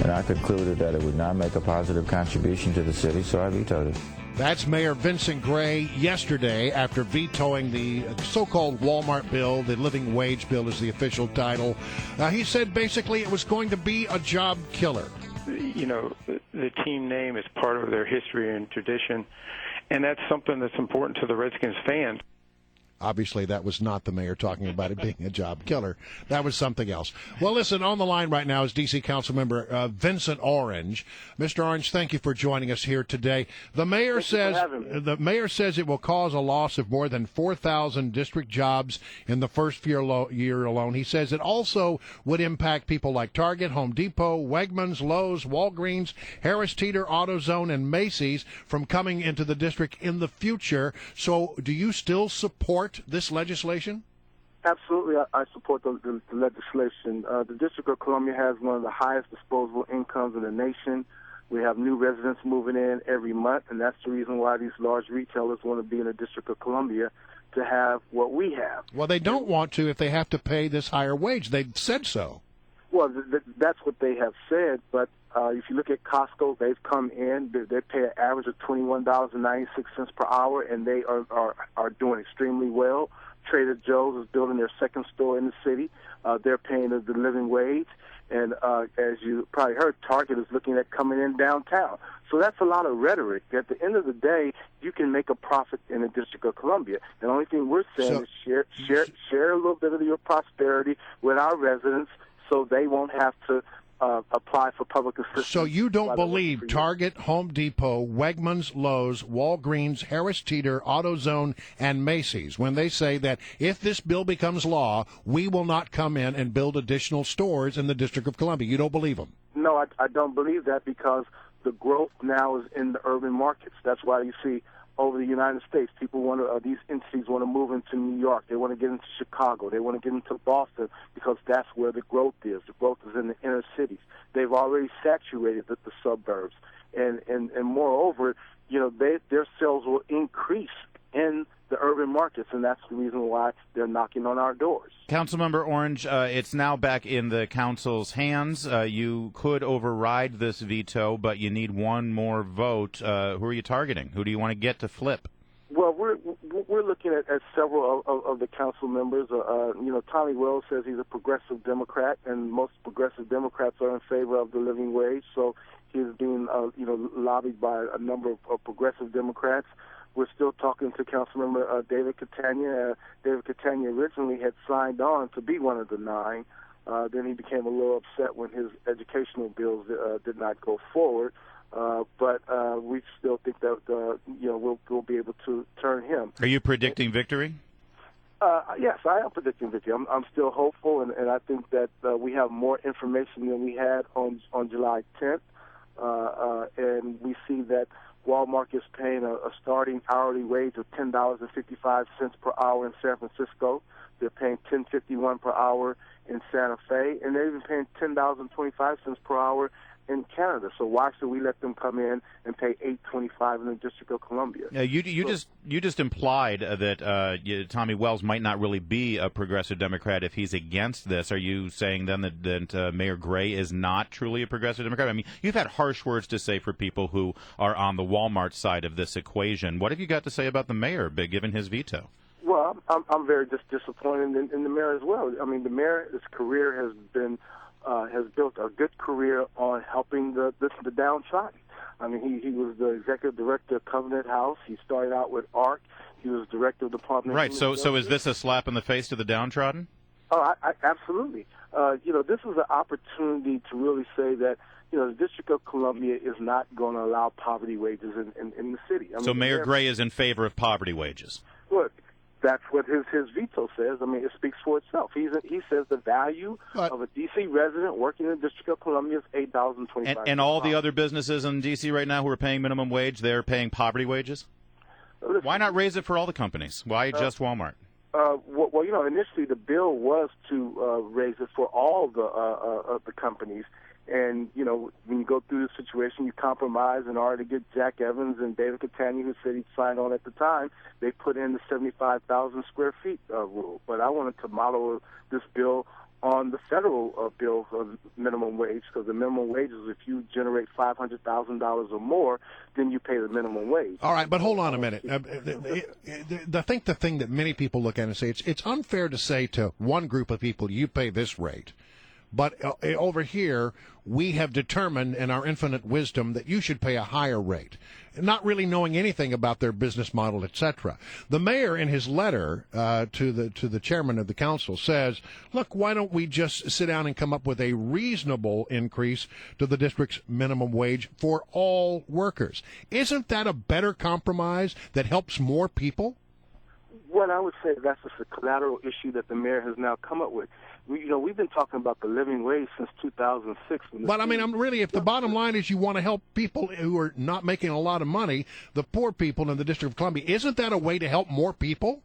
and I concluded that it would not make a positive contribution to the city, so I vetoed it. That's Mayor Vincent Gray yesterday after vetoing the so-called Walmart bill. The living wage bill is the official title. He said basically it was going to be a job killer. You know, the team name is part of their history and tradition, and that's something that's important to the Redskins fans. Obviously, that was not the mayor talking about it being a job killer. That was something else. Well, listen, on the line right now is D.C. Councilmember Vincent Orange. Mr. Orange, thank you for joining us here today. The mayor says it will cause a loss of more than 4,000 district jobs in the first year alone. He says it also would impact people like Target, Home Depot, Wegmans, Lowe's, Walgreens, Harris Teeter, AutoZone, and Macy's from coming into the district in the future. So do you still support this legislation? Absolutely, I support the legislation. The District of Columbia has one of the highest disposable incomes in the nation. We have new residents moving in every month, and that's the reason why these large retailers want to be in the District of Columbia, to have what we have. Well, they don't want to if they have to pay this higher wage. They've said so. Well, that's what they have said, but if you look at Costco, they've come in, they pay an average of $21.96 per hour, and they are doing extremely well. Trader Joe's is building their second store in the city. They're paying the living wage. And as you probably heard, Target is looking at coming in downtown. So that's a lot of rhetoric. At the end of the day, you can make a profit in the District of Columbia. The only thing we're saying is share a little bit of your prosperity with our residents so they won't have to apply for public assistance. So you don't believe Target, Home Depot, Wegmans, Lowe's, Walgreens, Harris Teeter, AutoZone, and Macy's, when they say that if this bill becomes law, we will not come in and build additional stores in the District of Columbia. You don't believe them? No, I don't believe that, because the growth now is in the urban markets. That's why you see over the United States, people want to, these entities want to move into New York. They want to get into Chicago. They want to get into Boston, because that's where the growth is. The growth is in the inner cities. They've already saturated the suburbs. And moreover, you know, their sales will increase in the urban markets, and that's the reason why they're knocking on our doors. Councilmember Orange, it's now back in the council's hands. You could override this veto, but you need one more vote. Who are you targeting? Who do you want to get to flip? Well, we're looking at several of the council members. You know, Tommy Wells says he's a progressive Democrat, and most progressive Democrats are in favor of the living wage. So he's being, lobbied by a number of progressive Democrats. We're still talking to Councilmember David Catania. David Catania originally had signed on to be one of the 9. Then he became a little upset when his educational bills did not go forward. But we still think that we'll be able to turn him. Are you predicting victory? Yes, I am predicting victory. I'm still hopeful, and I think that we have more information than we had on July 10th, and we see that Walmart is paying a starting hourly wage of $10.55 per hour in San Francisco. They're paying $10.51 per hour in Santa Fe, and they're even paying $10.25 per hour in Canada. So why should we let them come in and pay $8.25 in the District of Columbia? You just implied that Tommy Wells might not really be a progressive Democrat if he's against this. Are you saying then that Mayor Gray is not truly a progressive Democrat? I mean, you've had harsh words to say for people who are on the Walmart side of this equation. What have you got to say about the mayor, given his veto? Well, I'm very disappointed in the mayor as well. I mean, the mayor's career has built a good career on helping the downtrodden. I mean, he was the executive director of Covenant House. He started out with ARC. He was director of the Department. Right. So is this a slap in the face to the downtrodden? Oh, absolutely. This is an opportunity to really say that the District of Columbia is not going to allow poverty wages in the city. I mean, so Mayor Gray is in favor of poverty wages. Look, that's what his veto says. I mean, it speaks for itself. He says the value of a D.C. resident working in the District of Columbia is $8.25. And all the other businesses in D.C. right now who are paying minimum wage, they're paying poverty wages? Listen, why not raise it for all the companies? Why just Walmart? Well, initially the bill was to raise it for all the companies. And, when you go through the situation, you compromise in order to get Jack Evans and David Catania, who said he'd signed on at the time. They put in the 75,000 square feet rule. But I wanted to model this bill on the federal bills of minimum wage, because the minimum wage is if you generate $500,000 or more, then you pay the minimum wage. All right, but hold on a minute. I think the thing that many people look at and say, it's unfair to say to one group of people, you pay this rate. But over here, we have determined in our infinite wisdom that you should pay a higher rate, not really knowing anything about their business model, etc. The mayor, in his letter to the chairman of the council, says, look, why don't we just sit down and come up with a reasonable increase to the district's minimum wage for all workers? Isn't that a better compromise that helps more people? Well, I would say that's just a collateral issue that the mayor has now come up with. We've been talking about the living wage since 2006. But I mean, if the bottom line is you want to help people who are not making a lot of money, the poor people in the District of Columbia, isn't that a way to help more people?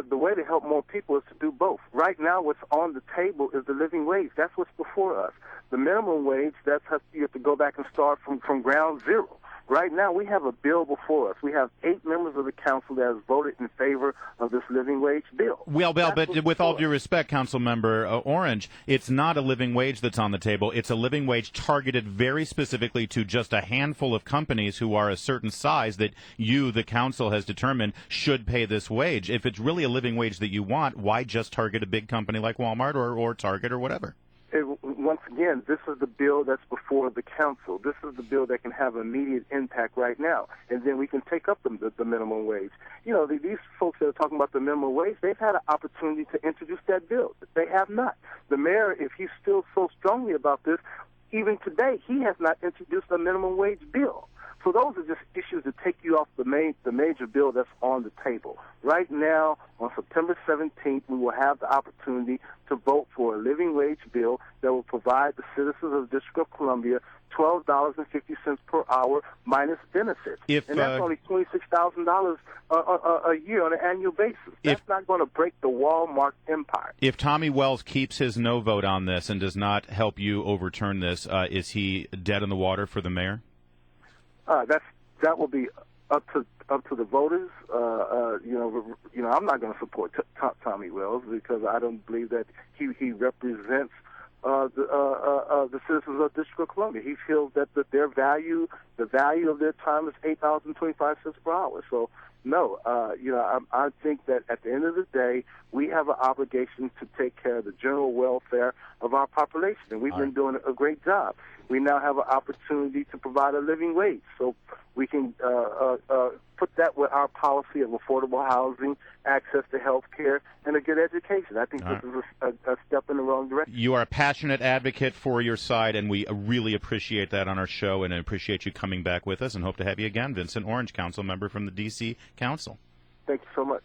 The way to help more people is to do both. Right now, what's on the table is the living wage. That's what's before us. The minimum wage, you have to go back and start from ground zero. Right now, we have a bill before us. We have 8 members of the council that has voted in favor of this living wage bill. Well, but with all due respect, Council Member Orange, it's not a living wage that's on the table. It's a living wage targeted very specifically to just a handful of companies who are a certain size that you, the council, has determined should pay this wage. If it's really a living wage that you want, why just target a big company like Walmart or Target or whatever? Once again, this is the bill that's before the council. This is the bill that can have immediate impact right now, and then we can take up the minimum wage. These folks that are talking about the minimum wage, they've had an opportunity to introduce that bill. They have not. The mayor, if he feels so strongly about this, even today, he has not introduced a minimum wage bill. So those are just issues that take you off the major bill that's on the table. Right now, on September 17th, we will have the opportunity to vote for a living wage bill that will provide the citizens of the District of Columbia $12.50 per hour minus benefits. And that's only $26,000 a year on an annual basis. That's not going to break the Walmart empire. If Tommy Wells keeps his no vote on this and does not help you overturn this, is he dead in the water for the mayor? That will be up to the voters. I'm not going to support Tommy Wells because I don't believe that he represents the citizens of the District of Columbia. He feels that the value of their time is $8.25 per hour. So no, I think that at the end of the day, we have an obligation to take care of the general welfare of our population, and we've been doing a great job. We now have an opportunity to provide a living wage, so we can put that with our policy of affordable housing, access to health care, and a good education. I think this is a step in the wrong direction. You are a passionate advocate for your side, and we really appreciate that on our show, and I appreciate you coming back with us, and hope to have you again. Vincent Orange, council member from the D.C. Council. Thank you so much.